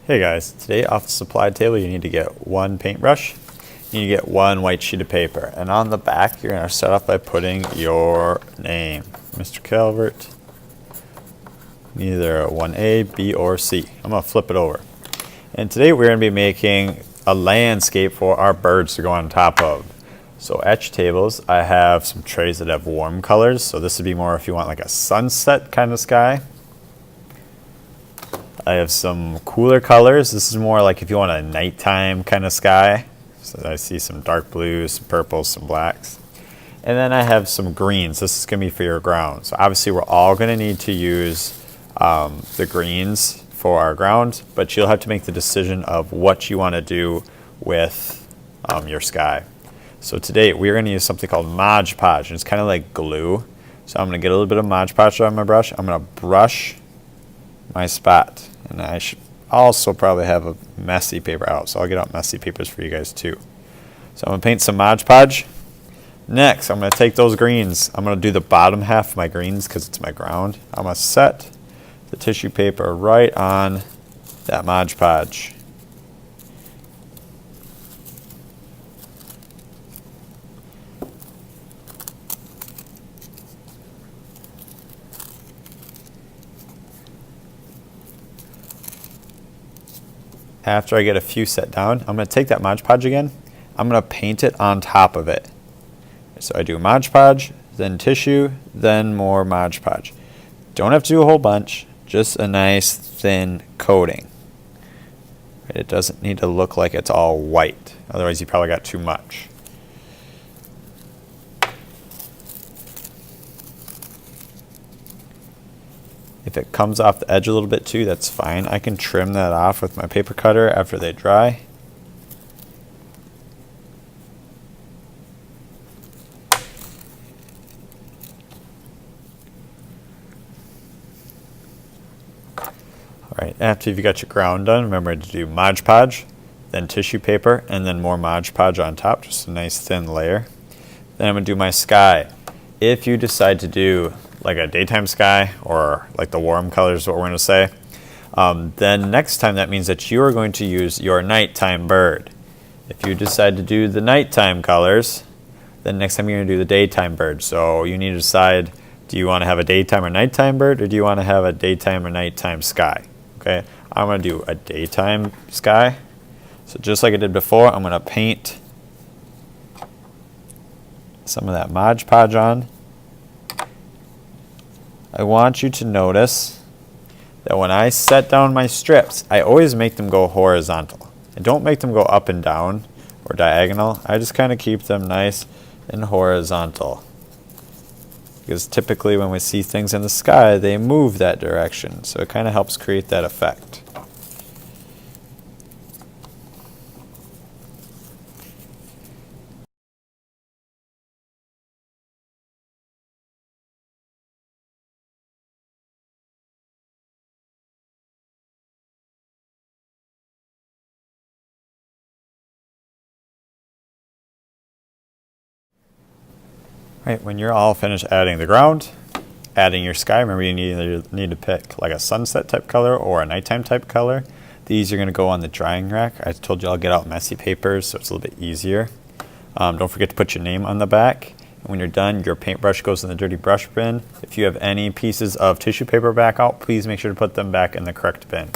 Hey guys, today off the supply table you need to get one paintbrush, you need to get one white sheet of paper, and on the back you're going to start off by putting your name. Mr. Calvert, either 1A, B, or C. I'm going to flip it over. And today we're going to be making a landscape for our birds to go on top of. So at your tables I have some trays that have warm colors, so this would be more if you want like a sunset kind of sky. I have some cooler colors. This is more like if you want a nighttime kind of sky. So I see some dark blues, some purples, some blacks. And then I have some greens. This is going to be for your ground. So obviously we're all going to need to use the greens for our ground, but you'll have to make the decision of what you want to do with your sky. So today we're going to use something called Modge Podge. And it's kind of like glue. So I'm going to get a little bit of Modge Podge on my brush. I'm going to brush my spot. And I should also probably have a messy paper out, so I'll get out messy papers for you guys too. So I'm going to paint some Modge Podge. Next, I'm going to take those greens. I'm going to do the bottom half of my greens because it's my ground. I'm going to set the tissue paper right on that Modge Podge. After I get a few set down, I'm going to take that Modge Podge again. I'm going to paint it on top of it. So I do Modge Podge, then tissue, then more Modge Podge. Don't have to do a whole bunch, just a nice thin coating. It doesn't need to look like it's all white, otherwise you probably got too much. If it comes off the edge a little bit too, that's fine. I can trim that off with my paper cutter after they dry. Alright, after you've got your ground done, remember to do Modge Podge, then tissue paper, and then more Modge Podge on top, just a nice thin layer. Then I'm going to do my sky. If you decide to do like a daytime sky, or like the warm colors is what we're going to say, then next time that means that you are going to use your nighttime bird. If you decide to do the nighttime colors, then next time you're going to do the daytime bird. So you need to decide, do you want to have a daytime or nighttime bird, or do you want to have a daytime or nighttime sky? Okay, I'm going to do a daytime sky. So just like I did before, I'm going to paint some of that Modge Podge on. I want you to notice that when I set down my strips, I always make them go horizontal. I don't make them go up and down or diagonal. I just kind of keep them nice and horizontal. Because typically when we see things in the sky, they move that direction. So it kind of helps create that effect. Right, when you're all finished adding the ground, adding your sky, remember you need to pick like a sunset type color or a nighttime type color. These are going to go on the drying rack. I told you I'll get out messy papers so it's a little bit easier. Don't forget to put your name on the back. And when you're done, your paintbrush goes in the dirty brush bin. If you have any pieces of tissue paper back out, please make sure to put them back in the correct bin.